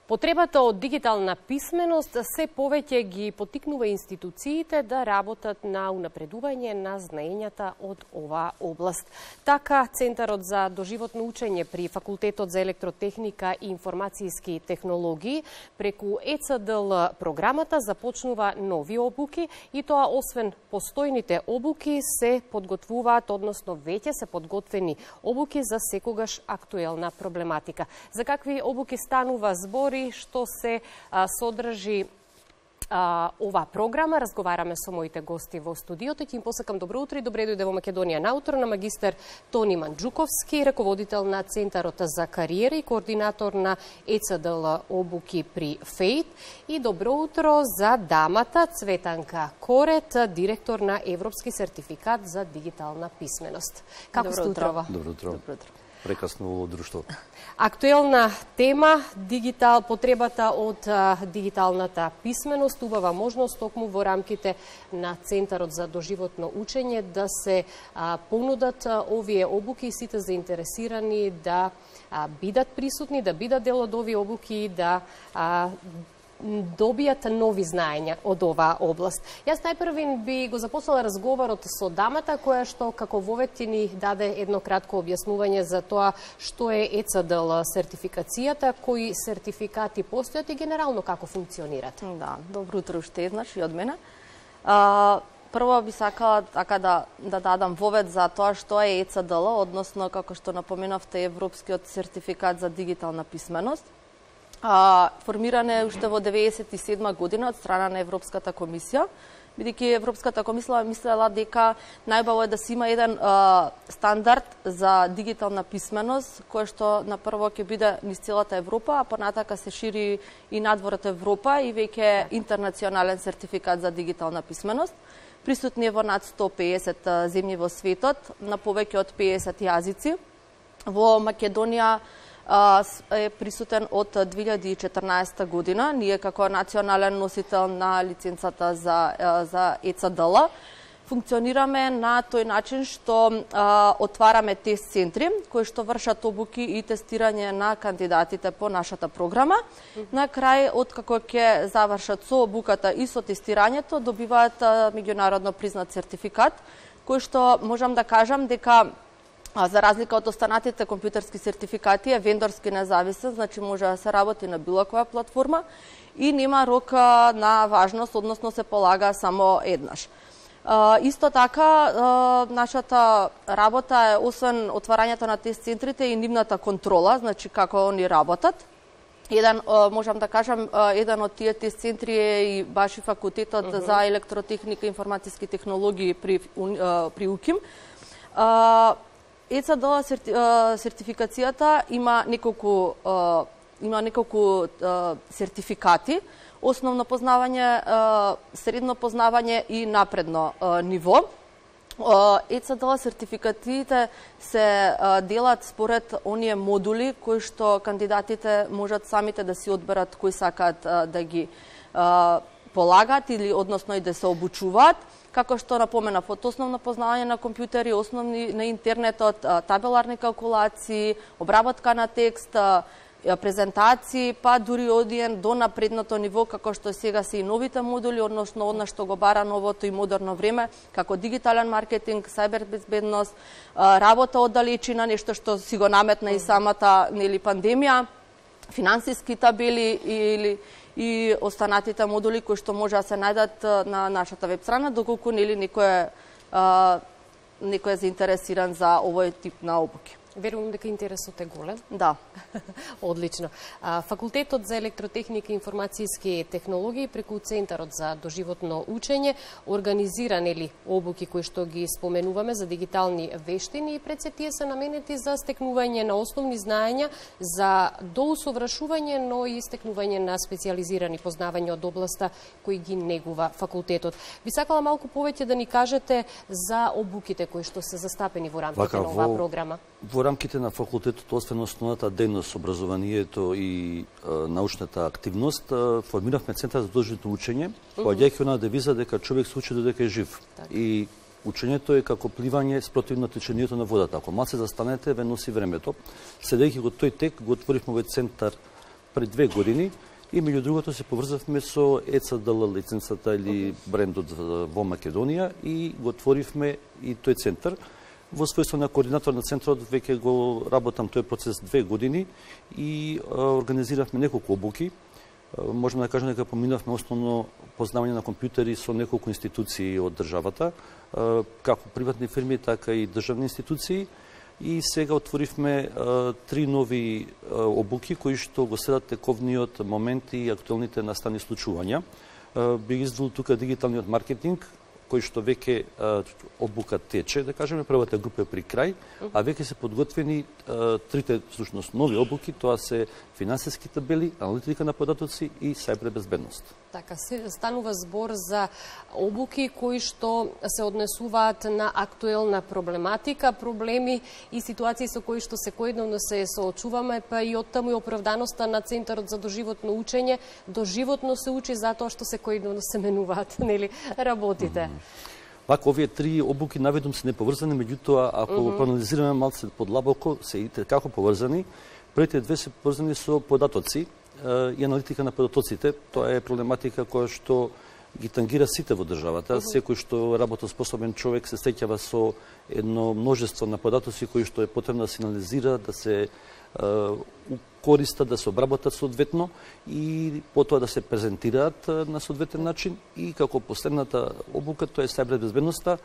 Потребата од дигитална писменост се повеќе ги поттикнува институциите да работат на унапредување на знаењата од оваа област. Така, Центарот за доживотно учење при Факултетот за електротехника и информацијски технологии преку ЕЦДЛ програмата започнува нови обуки и тоа освен постојните обуки се подготвуваат, односно веќе се подготвени обуки за секогаш актуелна проблематика. За какви обуки станува збор, што се содржи ова програма, разговараме со моите гости во студиото. Ќе им посакам добро утро и добре дојде во Македонија наутро на магистер Тони Манџуковски, раководител на Центарот за кариера и координатор на ЕЦДЛ обуки при ФЕЙТ, и добро утро за дамата Цветанка Корет, директор на Европски сертификат за дигитална писменост. Како сте утрова? Добро утро. Прекрасно во друштвото. Актуелна тема, потребата од дигиталната писменост, убава можност токму во рамките на Центарот за доживотно учење да се понудат овие обуки и сите заинтересирани да бидат присутни, да бидат дел од овие обуки и да добијат нови знаења од оваа област. Јас најпрвин би го започнала разговорот со дамата, која што како вовет ни даде едно кратко објаснување за тоа што е ЕЦДЛ сертификацијата, кои сертификати постојат и генерално како функционират. Да, добро утро уште еднаш и од мене. Прво би сакала да дадам вовед за тоа што е ЕЦДЛ, односно како што напоменавте Европскиот сертификат за дигитална писменост. Формиран е уште во 1997 година од страна на Европската комисија, бидејќи Европската комисија мислела дека најбаво е да се има еден стандард за дигитална писменост, кој што на прво ќе биде низ целата Европа, а понатака се шири и надвор од Европа и веќе интернационален сертификат за дигитална писменост. Присутни е во над 150 земји во светот, на повеќе од 50 јазици. Во Македонија е присутен од 2014 година. Ние како национален носител на лиценцата за ЕЦДЛ функционираме на тој начин што отвараме тест центри кои што вршат обуки и тестирање на кандидатите по нашата програма. На крај, откако ќе завршат со обуката и со тестирањето, добиваат меѓународно признат сертификат, кој што можам да кажам дека за разлика од останатите компјутерски сертификати е вендорски независен, значи може да се работи на било која платформа и нема рок на важност, односно се полага само еднаш. Исто така, нашата работа е, освен отварањето на тест центрите, и нивната контрола, значи како они работат. Можам да кажам, еден од тие тест центри е и баш и Факултетот за електротехника и информацијски технологии при УКИМ. ЕЦДЛ сертификацијата има неколку сертификати: основно познавање, средно познавање и напредно ниво. ЕЦДЛ сертификатите се делат според оние модули кои што кандидатите можат самите да си одберат кои сакаат да ги полагат или односно и да се обучуваат. Како што напоменав, од основно познавање на компјутери, основни на интернетот, табеларни калкулации, обработка на текст, презентации, па дури одиен до напредното ниво, како што сега се и новите модули, односно одна што го бара новото и модерно време, како дигитален маркетинг, сајбербезбедност, работа од далечина, нешто што си го наметна и самата пандемија, финансиски табели и останатите модули кои што може да се најдат на нашата веб страна, доколку некој е заинтересиран за овој тип на обуки. Верувам дека интересот е голем. Да. Одлично. Факултетот за електротехника и информацијски технологии преку Центарот за доживотно учење организира обуки кои што ги споменуваме за дигитални вештини и пред се тие се наменети за стекнување на основни знаења, за доусовршување, но и стекнување на специјализирани познавања од областа кои ги негува факултетот. Би сакала малку повеќе да ни кажете за обуките кои што се застапени во рамките на оваа програма. Во рамките на факултетот, освен основната дејност, образованието и научната активност, формиравме Центар за доживотно учење, поаѓајќи она девиза дека човек се учи додека е жив. И учењето е како пливање спротивно течението на водата. Ако малце застанете, ве носи времето. Следејќи го тој тек, го отворивме овој центар пред 2 години и меѓу другото се поврзавме со ЕЦДЛ лиценцата или брендот во Македонија и го отворивме и тој центар. Во својство на координатор на центарот веќе го работам тој процес 2 години и организиравме неколку обуки. Можеме да кажеме дека поминавме основно познавање на компјутери со неколку институции од државата, како приватни фирми, така и државни институции. И сега отворивме 3 нови обуки кои што го следат тековниот момент и актуелните настани случувања. Би издвоил тука дигиталниот маркетинг, кој што веќе обука тече, да кажеме, првата група е при крај, а веќе се подготвени трите всушност нови обуки, тоа се финансиски табели, аналитика на податоци и сајбер безбедност. Така, се станува збор за обуки кои што се однесуваат на актуелна проблематика, проблеми и ситуации со кои што секојдневно се соочуваме, па и од таму и оправданоста на Центарот за доживотно учење. Доживотно се учи затоа што секојдневно се менуваат, нели, работите. Пак, овие 3 обуки наведом се неповрзани, меѓутоа, ако проанализираме малце подлабоко, се и како поврзани. Првите 2 се поврзани со податоци и аналитика на податоците. Тоа е проблематика која што ги тангира сите во државата. Секој што работоспособен човек се среќава со едно множество на податоци кои што е потребно да се анализира, да се користат, да се обработат соодветно и потоа да се презентираат на соодветен начин. И како последната обука, тоа е сајбер безбедноста,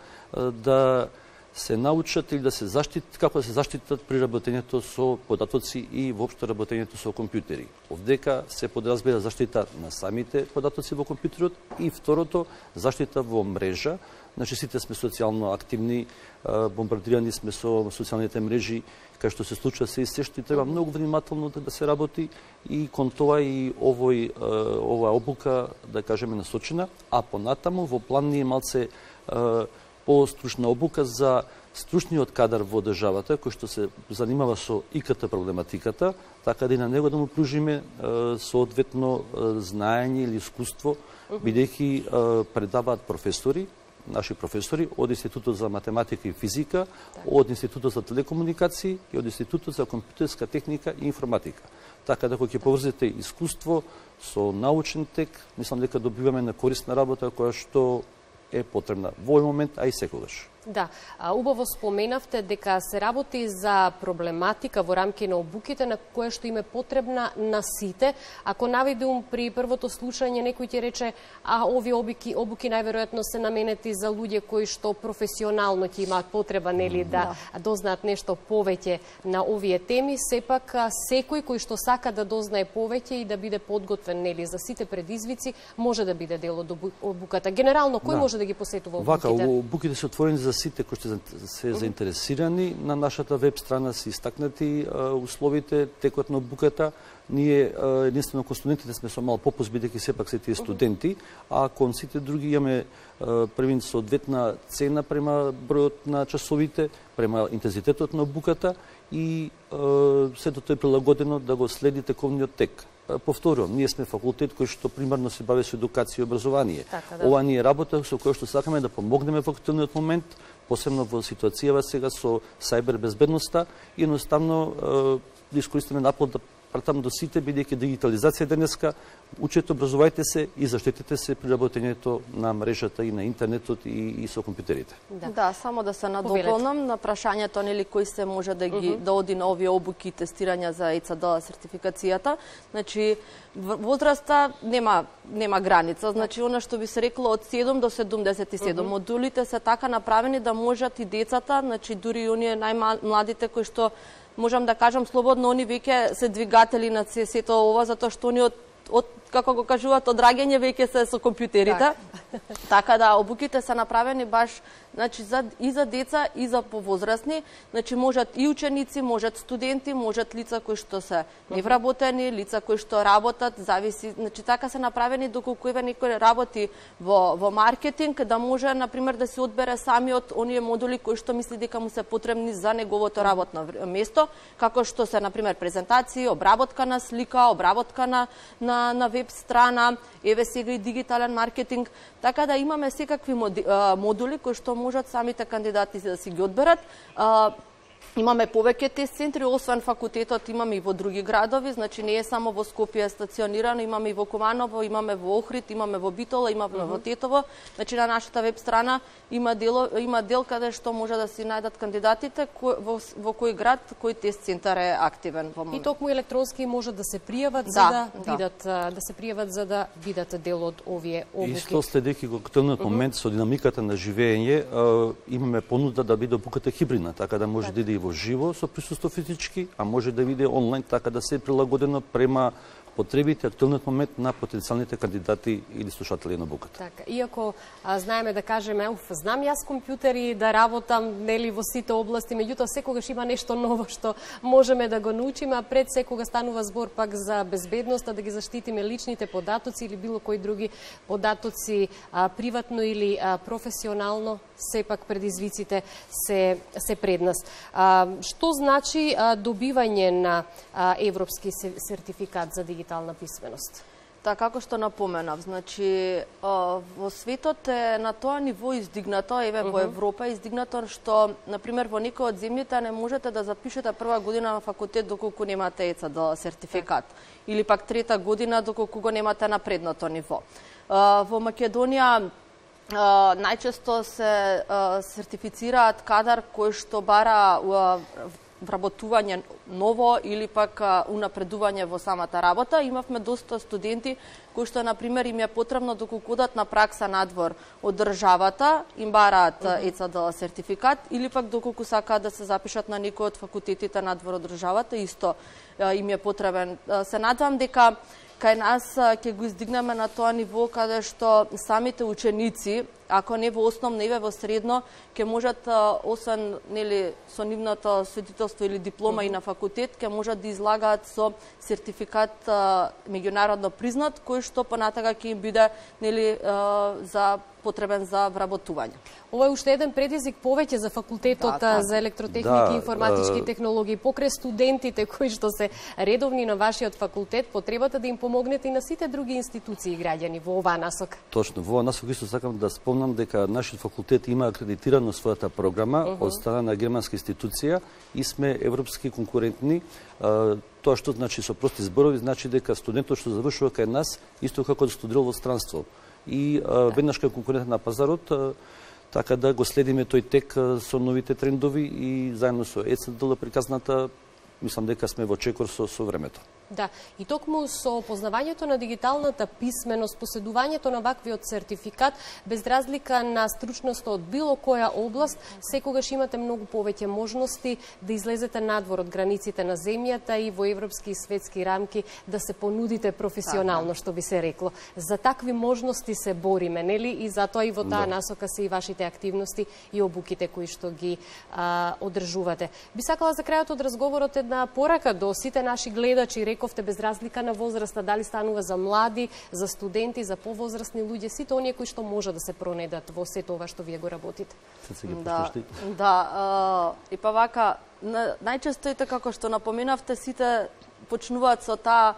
да се научат или да се заштитат, како да се заштитат при работењето со податоци и воопшто работењето со компјутери. Овдека се подразбира заштита на самите податоци во компјутерот и второто, заштита во мрежа. Значи, сите сме социјално активни, бомбардирани сме со социјалните мрежи, кај што се случува се и се што треба многу внимателно да се работи и кон тоа и ова обука, да кажеме, насочена, а понатаму во план ни е малце по-стручна обука за стручниот кадар во државата, кој што се занимава со ИКТ проблематиката, така да и на него да му пружиме соодветно знаење или искуство, бидејќи предаваат професори, наши професори од Институтот за математика и физика, од Институтот за телекомуникации и од Институтот за компјутерска техника и информатика. Така да кога ќе поврзете искуство со научен тек, мислам дека добиваме на корисна работа која што е потребна во овој момент, а и секогаш. Да, убаво споменавте дека се работи за проблематика во рамки на обуките на која што им е потребна на сите. Ако наведум при првото слушање некој ќе рече, овие обуки најверојатно се наменети за луѓе кои што професионално ќе имаат потреба, нели, да дознаат нешто повеќе на овие теми. Сепак секој кој што сака да дознае повеќе и да биде подготвен, нели, за сите предизвици, може да биде дел од обуката. Генерално, кој може да ги посетува обуките? Вака, обуките се отворени за сите кои што се заинтересирани. На нашата веб страна се истакнати условите, текот на обуката. Ние единствено кон студентите сме со мал попуст, бидејќи сепак се тие студенти, а кон сите други имаме првин соодветна цена према бројот на часовите, према интензитетот на обуката и сето тоа е прилагодено да го следи тековниот тек. Повторувам, ние сме факултет кој што примарно се бави со едукација и образование. Ова ни е работа со која што сакаме да помогнеме во актуелниот момент, посебно во ситуацијава сега со сајбер безбедноста и едноставно да искористиме напор да пратам до сите, бидејќи дигитализација денеска, учете, образувајте се и заштитете се при работењето на мрежата и на интернетот и со компјутерите. Да, само да се надополнам на прашањето, нели, кој се може да ги да оди на овие обуки тестирања за ЕЦДЛ сертификацијата. Значи, возраста нема граница. Значи, она што би се рекло од 7 до 77. Модулите се така направени да можат и децата, значи дури и оние најмладите кои што можам да кажам слободно, они веќе се двигатели на сето ова, затоа што они од како го кажуваат, од раѓање веќе се со компјутерите. Така да, обуките се направени баш, значи, и за деца, и за повозрастни. Значи, можат и ученици, можат студенти, можат лица кои што се невработени, лица кои што работат, зависи. Значи, така се направени доколку еве некој работи во маркетинг, да може, например, да се одбере самиот оние модули кои што мисли дека му се потребни за неговото работно место, како што се, например, презентации, обработка на слика, обработка на веб страна, еве сега и дигитален маркетинг, така да имаме секакви модули кои што можат самите кандидати да си ги одберат. Имаме повеќе тест центри, освен факултетот имаме и во други градови, значи не е само во Скопје стационирано, имаме и во Куманово, имаме во Охрид, имаме во Битола, имаме во Тетово. Значи на нашата веб страна има дел каде што може да си најдат кандидатите во кој град, кој тест центар е активен во моментот. И токму електронски може да се пријават за да видат дел од овие обуки. Исто следејќи го актуелниот момент со динамиката на живење, имаме понуда да биде обуката хибридна, така да може да иде во живо со присуство физички, а може да биде онлайн, така да се прилагодено према потребите, актуелниот момент на потенцијалните кандидати или слушатели на обуката. Така, иако знаеме да кажеме, знам јас компјутери да работам нели во сите области, меѓутоа секогаш има нешто ново што можеме да го научиме, а пред секога станува збор пак за безбедноста, да ги заштитиме личните податоци или било кои други податоци приватно или професионално, сепак предизвиците се пред нас. Што значи добивање на европски сертификат за дигитална писменост? Така како што напоменав, значи во светот е на тоа ниво издигнато, еве во Европа е издигнато што, например, во некој од земјите не можете да запишете прва година на факултет доколку немате ECDL сертификат, или пак трета година доколку го немате на предното ниво. Во Македонија најчесто се сертифицираат кадар кој што бара вработување ново или пак унапредување во самата работа. Имавме доста студенти кои што, например, им е потребно доколку одат на пракса надвор од државата, им бараат ECDL сертификат, или пак доколку сакаат да се запишат на некој од факултетите надвор од државата, исто им е потребен. Се надевам дека кај нас ќе го издигнеме на тоа ниво каде што самите ученици, ако не во основно, еве во средно, ќе можат, освен нели со нивното свидетелство или диплома и на факултет, ќе можат да излагаат со сертификат меѓународно признат, кој што понатака ќе им биде нели потребен за вработување. Ова е уште еден предизвик повеќе за факултетот за електротехника и информатички технологии, покрај студентите кои што се редовни на вашиот факултет, потребата да им помогнете и на сите други институции и граѓани во оваа насока. Точно, во оваа насока исто сакам да спомнам дека нашиот факултет има акредитирано својата програма од страна на германска институција и сме европски конкурентни. Тоа што значи со прости зборови, значи дека студентот што завршува кај нас исто како да студирал во странство и веднаш кај конкурентен на пазарот, така да го следиме тој тек со новите трендови и заедно со ECDL приказната, мислам дека сме во чекор со времето. Да, и токму со познавањето на дигиталната писменост, поседувањето на ваквиот сертификат, без разлика на стручноста од било која област, секогаш имате многу повеќе можности да излезете надвор од границите на земјата и во европски и светски рамки да се понудите професионално, што би се рекло. За такви можности се бориме, нели? И затоа и во таа насока се и вашите активности и обуките кои што ги одржувате. Би сакала за крајот од разговорот една порака до сите наши гледачи, рековте без разлика на возраста, дали станува за млади, за студенти, за повозрастни луѓе, сите оние кои што може да се пронедат во сето ова што вие го работите. И па вака, најчесто и како што напоменавте, сите почнуваат со таа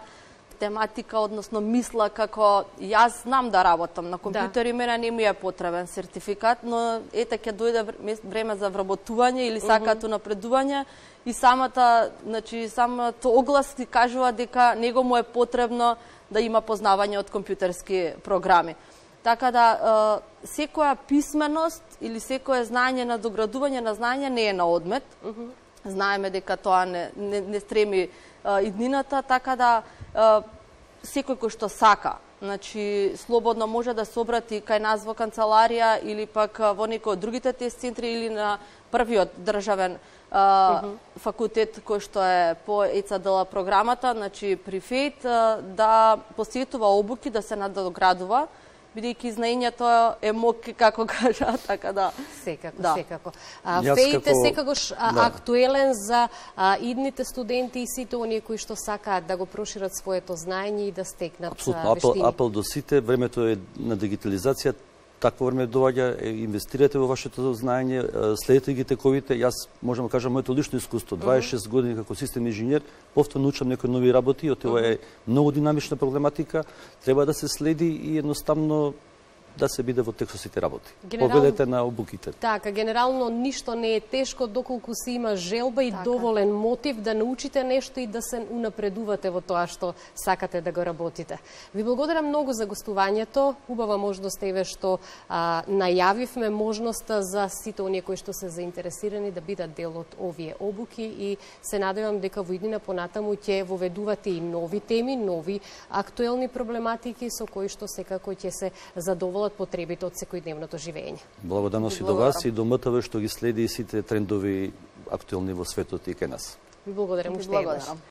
тематика, односно мисла како јас знам да работам на компјутер и мене не ми е потребен сертификат, но ете ќе дојде време за вработување или сакаат унапредување и самото оглас ти кажува дека него му е потребно да има познавање од компјутерски програми. Така да секоја писменост или секое знаење, надоградување на знаење не е на одмет. Знаеме дека тоа не стреми иднината, така да секој кој што сака, значи слободно може да се обрати кај нас во канцеларија или пак во некој од другите тест центри или на првиот државен факултет кој што е по ECDL програмата, значи при ФЕЙТ, да посетува обуки, да се надоградува, бидејќи знаењето е мок, како кажа, така да. Секако. ФЕЙТ е секогаш актуелен за идните студенти и сите оние кои што сакаат да го прошират своето знаење и да стекнат вештини. Апел до сите, времето е на дигитализација, такво време доаѓа, инвестирате во вашето знаење, следете ги тековите. Јас можам да кажам моето лично искуство, 26 години како систем инженер, повторно учам некои нови работи, ова е многу динамична проблематика, треба да се следи и едноставно да се биде во текстот сите работи. Генерално- Поведете на обуките. Така, генерално ништо не е тешко доколку се има желба и доволен мотив да научите нешто и да се унапредувате во тоа што сакате да го работите. Ви благодарам многу за гостувањето. Убава можност еве што најавивме можноста за сите оние кои што се заинтересирани да бидат дел од овие обуки и се надевам дека во иднина понатаму ќе воведувате и нови теми, нови актуелни проблематики со кои што секако ќе се задоволат потребите од секојдневното живење. Благодарност и до вас и до МТВ што ги следи сите трендови актуелни во светот и кај нас. Ви благодарам уште еднаш.